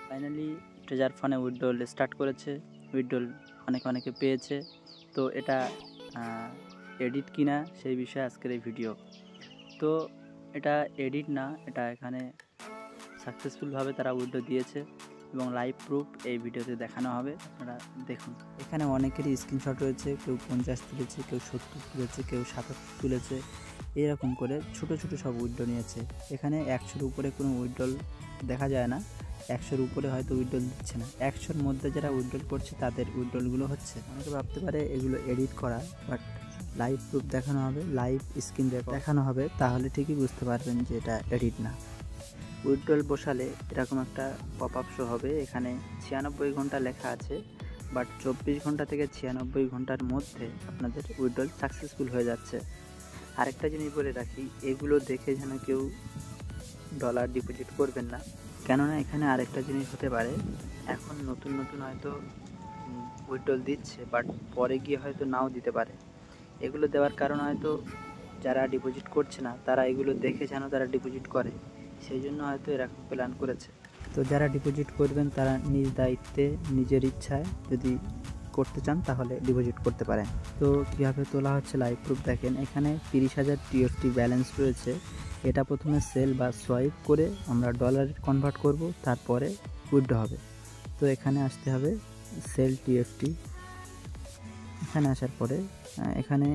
Finally treasure ফানে withdrawal start করেছে। Withdrawal অনেকে পেয়েছে। তো এটা এডিট কিনা সেই বিষয়ে আজকের এই ভিডিও। তো এটা এডিট না, এটা এখানে সাকসেসফুলভাবে তারা উইথড্র দিয়েছে এবং লাইভ প্রুফ এই ভিডিওতে দেখানো হবে, আপনারা দেখুন। এখানে অনেকেরই স্ক্রিনশট রয়েছে, কেউ 50 তুলেছে, কেউ 70 তুলেছে, কেউ 77 তুলেছে, এরকম করে ছোট ছোট সব উইথড্র নিয়েছে। এখানে 100-র উপরে কোনো উইথড্রল দেখা যায় না, 100-র উপরে হয়তো উইথড্রল দিচ্ছে না। 100-র মধ্যে যারা উইথড্রল করছে তাদের উইথড্রলগুলো হচ্ছে। অনেকে ভাবতে পারে এগুলো এডিট করা, বাট লাইভ প্রুফ দেখানো হবে, লাইভ স্ক্রিন রেকর্ড দেখানো হবে, তাহলে ঠিকই বুঝতে পারবেন যে এটা এডিট না। উইথড্রল বসালে এরকম একটা পপ আপ শো হবে, এখানে 96 ঘন্টা লেখা আছে, বাট 24 ঘন্টা থেকে 96 ঘন্টার মধ্যে আপনাদের উইথড্রল সাকসেসফুল হয়ে যাচ্ছে। আরেকটা জিনিস বলে রাখি, এগুলো দেখে যেন কেউ ডলার ডিপোজিট করবেন না, কেননা এখানে আরেকটা জিনিস হতে পারে, এখন নতুন হয়তো উইথড্রল দিচ্ছে, বাট পরে গিয়ে হয়তো নাও দিতে পারে। এগুলো দেওয়ার কারণ হয়তো যারা ডিপোজিট করছে না তারা এগুলো দেখে যেন তারা ডিপোজিট করে, সেই জন্য হয়তো এরকম প্ল্যান করেছে। তো যারা ডিপোজিট করবেন তারা নিজ দায়িত্বে নিজের ইচ্ছায় যদি করতে চান তাহলে ডিপোজিট করতে পারেন। তো কীভাবে তোলা হচ্ছে লাইভ প্রুফ দেখেন। এখানে 30,000 টিএফটি ব্যালেন্স রয়েছে। এটা প্রথমে সেল বা সোয়াইপ করে আমরা ডলারে কনভার্ট করব, তারপরে উইথড্র হবে। তো এখানে আসতে হবে সেল টিএফটি। এখানে আসার পরে এখানে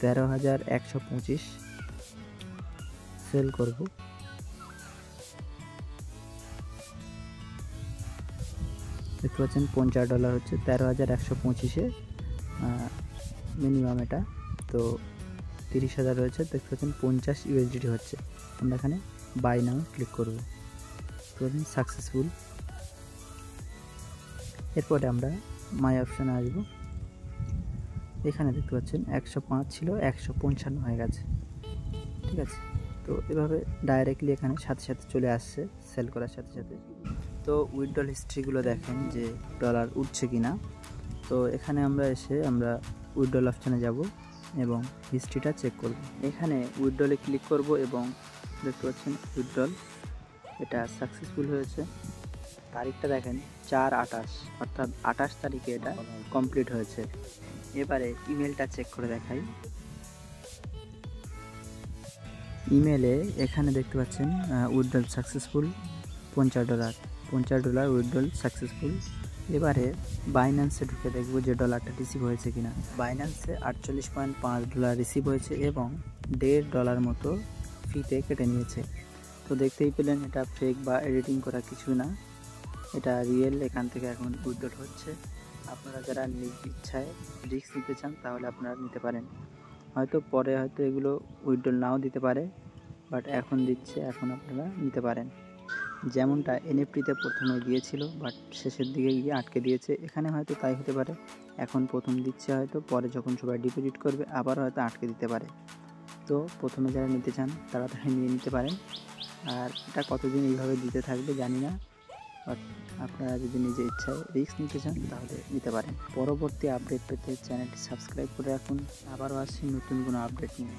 13,125 সেল করব। দেখতে পাচ্ছেন $50 হচ্ছে, 13,125-এ মিনিমাম এটা। তো 30,000 রয়েছে, দেখতে পাচ্ছেন 50 USDT হচ্ছে। আমরা এখানে বাই নামে ক্লিক করব, তো সাকসেসফুল। এরপরে আমরা মাই অপশানে আসব। এখানে দেখতে পাচ্ছেন 105 ছিল, 155 হয়ে গেছে, ঠিক আছে। তো এভাবে ডাইরেক্টলি এখানে সাথে সাথে চলে আসছে সেল করার সাথে সাথে। তো উইথড্রল হিস্ট্রিগুলো দেখেন যে ডলার উঠছে কিনা। তো এখানে আমরা এসে আমরা উইথড্রল অপশানে যাব এবং হিস্ট্রিটা চেক করব। এখানে উইথড্রলে ক্লিক করব এবং দেখতে পাচ্ছেন উইথড্রল এটা সাকসেসফুল হয়েছে। তারিখটা দেখেন 4/28, অর্থাৎ 28 তারিখে এটা কমপ্লিট হয়েছে। এবারে ইমেলটা চেক করে দেখাই। ইমেলে এখানে দেখতে পাচ্ছেন উইথড্রল সাকসেসফুল $50 উইথড্রল সাকসেসফুল। এবারে বাইন্যান্সে ঢুকে দেখব যে ডলারটা রিসিভ হয়েছে কিনা। বাইন্যান্সে $48.5 রিসিভ হয়েছে এবং $1.5 মতো ফিতে কেটে নিয়েছে। তো দেখতেই পেলেন এটা ফেক বা এডিটিং করা কিছু না, এটা রিয়েল। এখান থেকে এখন উইথড্রল হচ্ছে। আপনারা যারা নিজ ইচ্ছায় রিস্ক নিতে চান তাহলে আপনারা নিতে পারেন। হয়তো পরে হয়তো এগুলো উইথড্রল নাও দিতে পারে, বাট এখন দিচ্ছে, এখন আপনারা নিতে পারেন। যেমনটা এনএফটিতে প্রথমে দিয়েছিল, বাট শেষের দিকে গিয়ে আটকে দিয়েছে, এখানে হয়তো তাই হতে পারে। এখন প্রথম দিচ্ছে, হয়তো পরে যখন সবাই ডিপোজিট করবে আবার হয়তো আটকে দিতে পারে। তো প্রথমে যারা নিতে চান তারা নিয়ে নিতে পারেন। আর এটা কতদিন এইভাবে দিতে থাকবে জানি না, বাট আপনারা যদি নিজের ইচ্ছায় রিস্ক নিতে চান তাহলে নিতে পারেন। পরবর্তী আপডেট পেতে চ্যানেলটি সাবস্ক্রাইব করে রাখুন। আবারও আসছি নতুন কোনো আপডেট নিয়ে।